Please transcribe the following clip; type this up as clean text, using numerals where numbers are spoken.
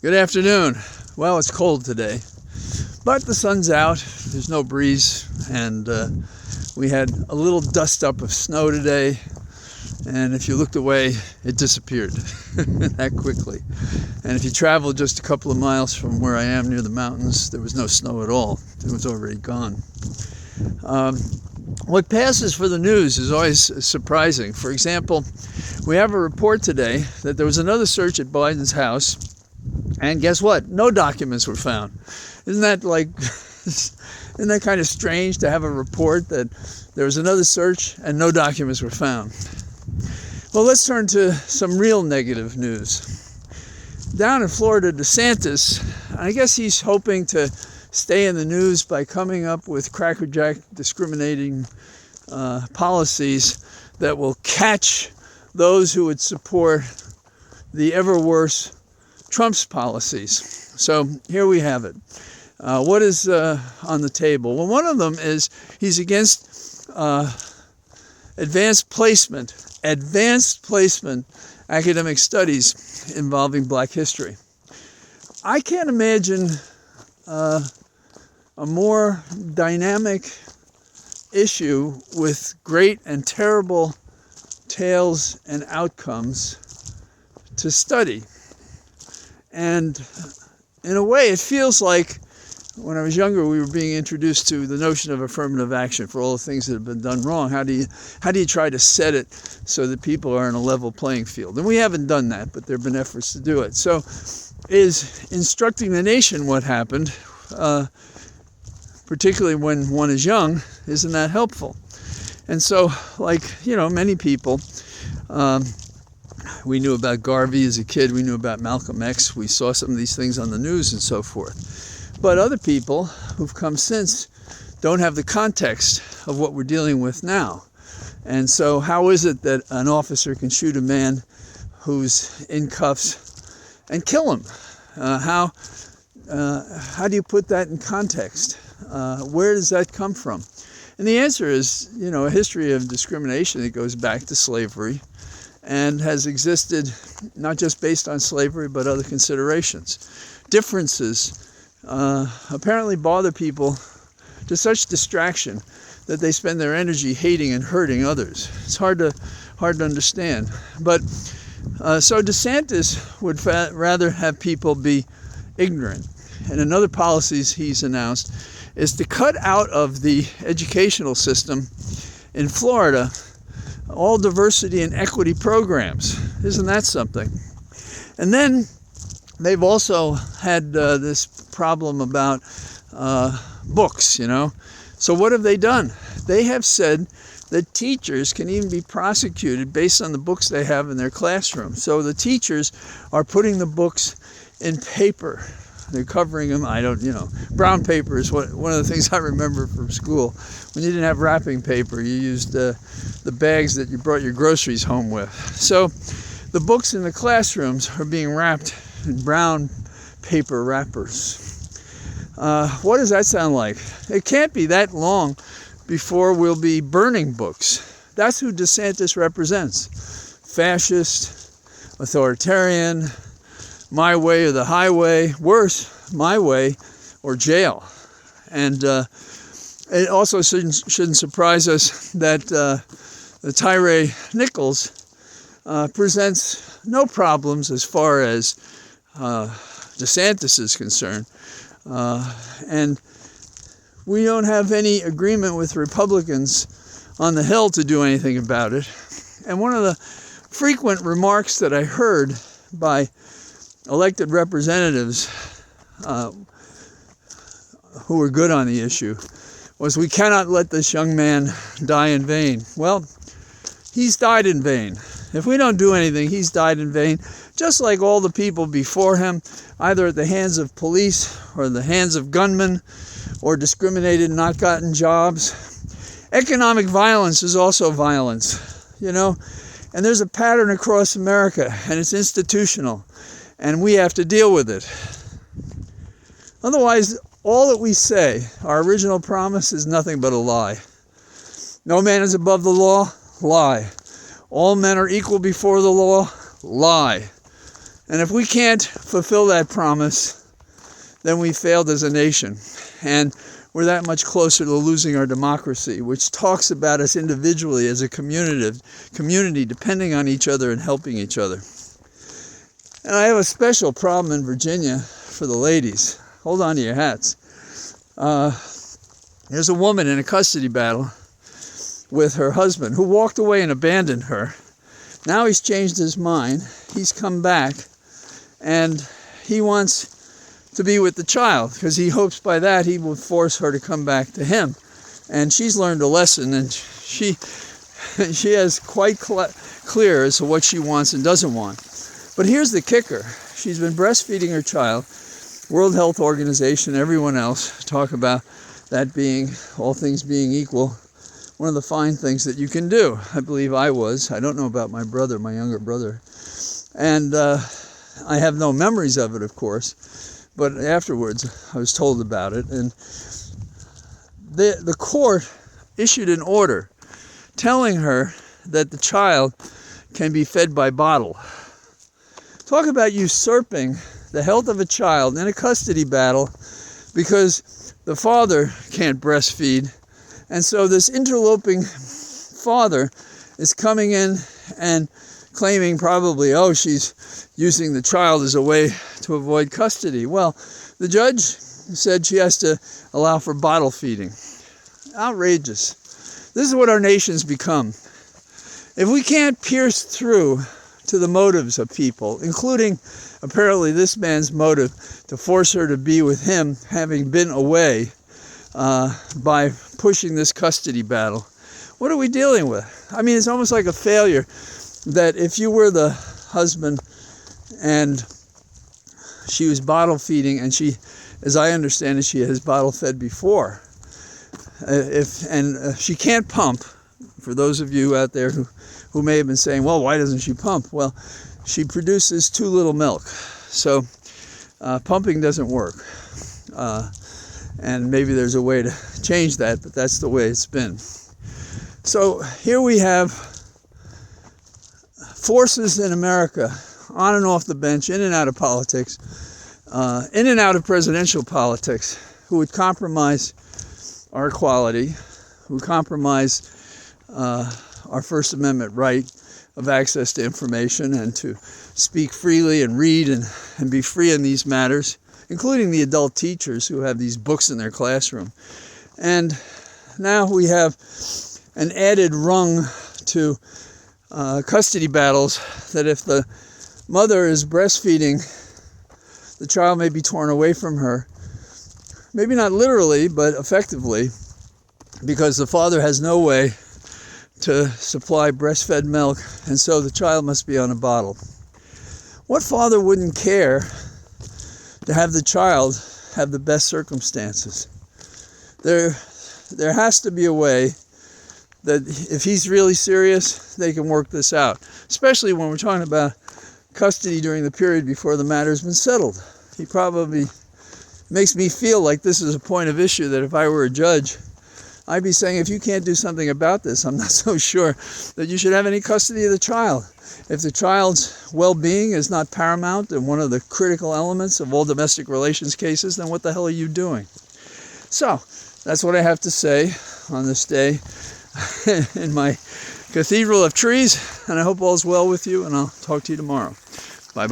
Good afternoon. Well, it's cold today, but the sun's out, there's no breeze, and we had a little dust up of snow today, and if you looked away, it disappeared that quickly. And if you travel just a couple of miles from where I am near the mountains, there was no snow at all. It was already gone. What passes for the news is always surprising. For example, we have a report today that there was another search at Biden's house, and guess what? No documents were found. Isn't that kind of strange to have a report that there was another search and no documents were found? Well, let's turn to some real negative news. Down in Florida, DeSantis, I guess he's hoping to stay in the news by coming up with crackerjack discriminating policies that will catch those who would support the ever worse Trump's policies. So here we have it. What is on the table? Well, one of them is he's against advanced placement academic studies involving Black history. I can't imagine a more dynamic issue with great and terrible tales and outcomes to study. And in a way, it feels like when I was younger, we were being introduced to the notion of affirmative action for all the things that have been done wrong. How do you try to set it so that people are on a level playing field? And we haven't done that, but there have been efforts to do it. So is instructing the nation what happened, particularly when one is young, isn't that helpful? And so, many people, we knew about Garvey as a kid, we knew about Malcolm X, we saw some of these things on the news and so forth. But other people who've come since don't have the context of what we're dealing with now. And so how is it that an officer can shoot a man who's in cuffs and kill him? How do you put that in context? Where does that come from? And the answer is, a history of discrimination that goes back to slavery and has existed not just based on slavery, but other considerations. Differences apparently bother people to such distraction that they spend their energy hating and hurting others. It's hard to understand. But so DeSantis would rather have people be ignorant. And another policies he's announced is to cut out of the educational system in Florida all diversity and equity programs. Isn't that something? And then they've also had this problem about books, So what have they done? They have said that teachers can even be prosecuted based on the books they have in their classroom. So the teachers are putting the books in paper. They're covering them. Brown paper is one of the things I remember from school. When you didn't have wrapping paper, you used the bags that you brought your groceries home with. So the books in the classrooms are being wrapped in brown paper wrappers. What does that sound like? It can't be that long before we'll be burning books. That's who DeSantis represents. Fascist, authoritarian, my way or the highway, worse, my way or jail. And it also shouldn't surprise us that the Tyre Nichols presents no problems as far as DeSantis is concerned. And we don't have any agreement with Republicans on the Hill to do anything about it. And one of the frequent remarks that I heard by elected representatives who were good on the issue was, we cannot let this young man die in vain. Well, he's died in vain. If we don't do anything, he's died in vain, just like all the people before him, either at the hands of police or the hands of gunmen, or discriminated and not gotten jobs. Economic violence is also violence, and there's a pattern across America, and it's institutional. And we have to deal with it. Otherwise, all that we say, our original promise, is nothing but a lie. No man is above the law, lie. All men are equal before the law, lie. And if we can't fulfill that promise, then we failed as a nation. And we're that much closer to losing our democracy, which talks about us individually as a community depending on each other and helping each other. And I have a special problem in Virginia for the ladies. Hold on to your hats. There's a woman in a custody battle with her husband who walked away and abandoned her. Now he's changed his mind. He's come back and he wants to be with the child because he hopes by that he will force her to come back to him. And she's learned a lesson, and she has quite clear as to what she wants and doesn't want. But here's the kicker. She's been breastfeeding her child. World Health Organization, everyone else talk about that being, all things being equal, one of the fine things that you can do. I believe I was. I don't know about my brother, my younger brother. And I have no memories of it, of course. But afterwards, I was told about it. And the court issued an order telling her that the child can be fed by bottle. Talk about usurping the health of a child in a custody battle because the father can't breastfeed. And so this interloping father is coming in and claiming probably, oh, she's using the child as a way to avoid custody. Well, the judge said she has to allow for bottle feeding. Outrageous. This is what our nation's become. If we can't pierce through to the motives of people, including apparently this man's motive to force her to be with him, having been away by pushing this custody battle, what are we dealing with? I mean, it's almost like a failure that if you were the husband and she was bottle feeding, and she, as I understand it, she has bottle fed before. She can't pump. For those of you out there who may have been saying, well, why doesn't she pump? Well, she produces too little milk. So pumping doesn't work. And maybe there's a way to change that, but that's the way it's been. So here we have forces in America, on and off the bench, in and out of politics, in and out of presidential politics, who would compromise our equality, who compromise our First Amendment right of access to information and to speak freely and read and be free in these matters, including the adult teachers who have these books in their classroom. And now we have an added rung to custody battles that if the mother is breastfeeding, the child may be torn away from her. Maybe not literally, but effectively, because the father has no way to supply breastfed milk, and so the child must be on a bottle. What father wouldn't care to have the child have the best circumstances? There has to be a way that if he's really serious, they can work this out, especially when we're talking about custody during the period before the matter's been settled. He probably makes me feel like this is a point of issue that if I were a judge, I'd be saying, if you can't do something about this, I'm not so sure that you should have any custody of the child. If the child's well-being is not paramount and one of the critical elements of all domestic relations cases, then what the hell are you doing? So, that's what I have to say on this day in my cathedral of trees, and I hope all's well with you, and I'll talk to you tomorrow.